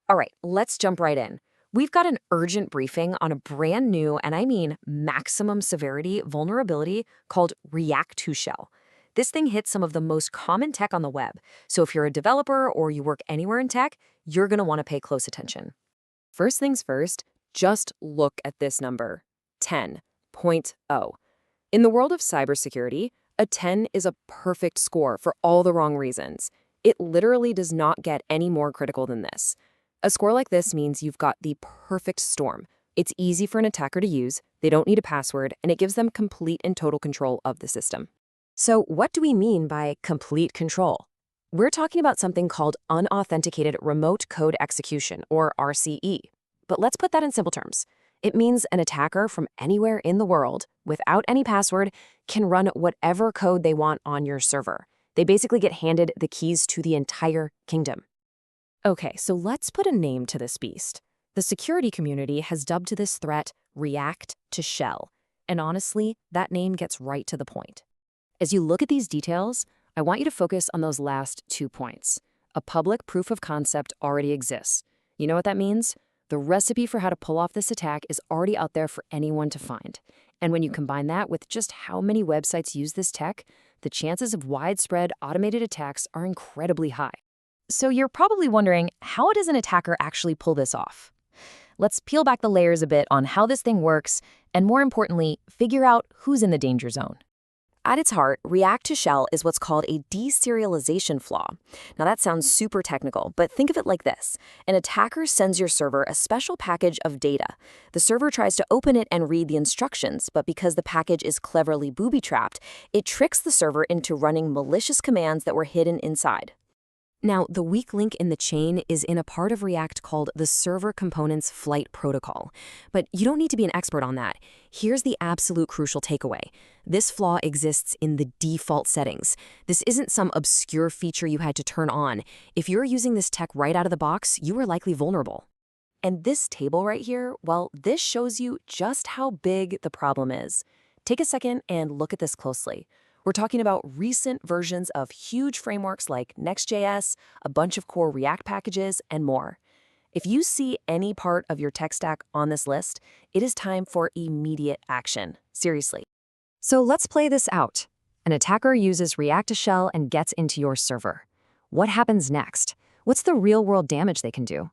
All right, let's jump right in. We've got an urgent briefing on a brand new, and I mean maximum severity vulnerability called React2Shell. This thing hits some of the most common tech on the web, so if you're a developer or you work anywhere in tech, you're going to want to pay close attention. First things first, just look at this number, 10.0. In the world of cybersecurity, a 10 is a perfect score for all the wrong reasons. It literally does not get any more critical than this. A score like this means you've got the perfect storm. It's easy for an attacker to use, they don't need a password, and it gives them complete and total control of the system. So what do we mean by complete control? We're talking about something called unauthenticated remote code execution, or RCE. But let's put that in simple terms. It means an attacker from anywhere in the world, without any password, can run whatever code they want on your server. They basically get handed the keys to the entire kingdom. Okay, so let's put a name to this beast. The security community has dubbed this threat React2Shell, and honestly, that name gets right to the point. As you look at these details, I want you to focus on those last 2 points. A public proof of concept already exists. You know what that means? The recipe for how to pull off this attack is already out there for anyone to find. And when you combine that with just how many websites use this tech, the chances of widespread automated attacks are incredibly high. So you're probably wondering, how does an attacker actually pull this off? Let's peel back the layers a bit on how this thing works, and more importantly, figure out who's in the danger zone. At its heart, React2Shell is what's called a deserialization flaw. Now that sounds super technical, but think of it like this. An attacker sends your server a special package of data. The server tries to open it and read the instructions, but because the package is cleverly booby-trapped, it tricks the server into running malicious commands that were hidden inside. Now, the weak link in the chain is in a part of React called the Server Components Flight Protocol. But you don't need to be an expert on that. Here's the absolute crucial takeaway. This flaw exists in the default settings. This isn't some obscure feature you had to turn on. If you're using this tech right out of the box, you are likely vulnerable. And this table right here, well, this shows you just how big the problem is. Take a second and look at this closely. We're talking about recent versions of huge frameworks like Next.js, a bunch of core React packages, and more. If you see any part of your tech stack on this list, it is time for immediate action. Seriously. So let's play this out. An attacker uses React2Shell and gets into your server. What happens next? What's the real-world damage they can do?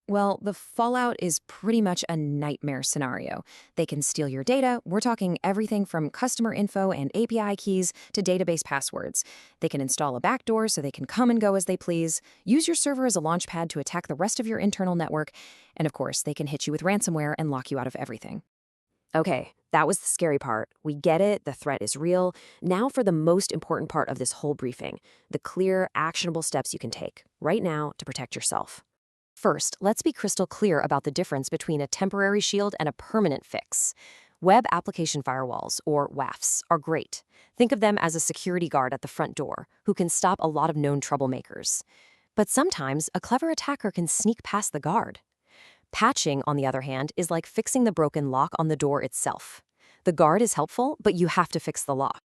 Well, the fallout is pretty much a nightmare scenario. They can steal your data. We're talking everything from customer info and API keys to database passwords. They can install a backdoor so they can come and go as they please, use your server as a launchpad to attack the rest of your internal network, and of course, they can hit you with ransomware and lock you out of everything. Okay, that was the scary part. We get it, the threat is real. Now for the most important part of this whole briefing, the clear, actionable steps you can take right now to protect yourself. First, let's be crystal clear about the difference between a temporary shield and a permanent fix. Web Application Firewalls, or WAFs, are great. Think of them as a security guard at the front door who can stop a lot of known troublemakers. But sometimes, a clever attacker can sneak past the guard. Patching, on the other hand, is like fixing the broken lock on the door itself. The guard is helpful, but you have to fix the lock.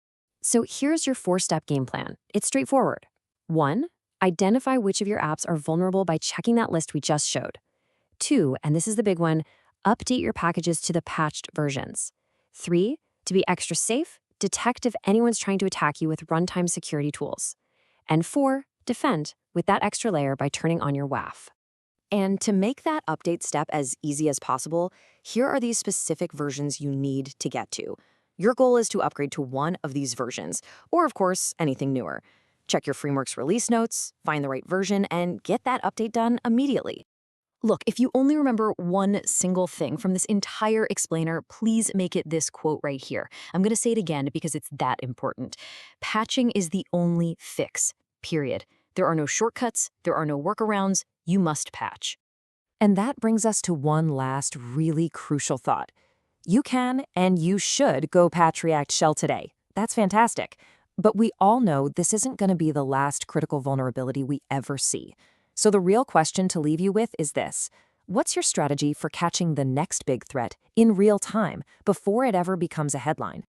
So here's your 4-step game plan. It's straightforward. 1. Identify which of your apps are vulnerable by checking that list we just showed. 2, and this is the big one, update your packages to the patched versions. 3, to be extra safe, detect if anyone's trying to attack you with runtime security tools. And 4, defend with that extra layer by turning on your WAF. And to make that update step as easy as possible, here are these specific versions you need to get to. Your goal is to upgrade to one of these versions, or of course, anything newer. Check your framework's release notes, find the right version, and get that update done immediately. Look, if you only remember one single thing from this entire explainer, please make it this quote right here. I'm going to say it again because it's that important. Patching is the only fix, period. There are no shortcuts, there are no workarounds, you must patch. And that brings us to one last really crucial thought. You can and you should go patch React2Shell today. That's fantastic. But we all know this isn't going to be the last critical vulnerability we ever see. So the real question to leave you with is this. What's your strategy for catching the next big threat in real time before it ever becomes a headline?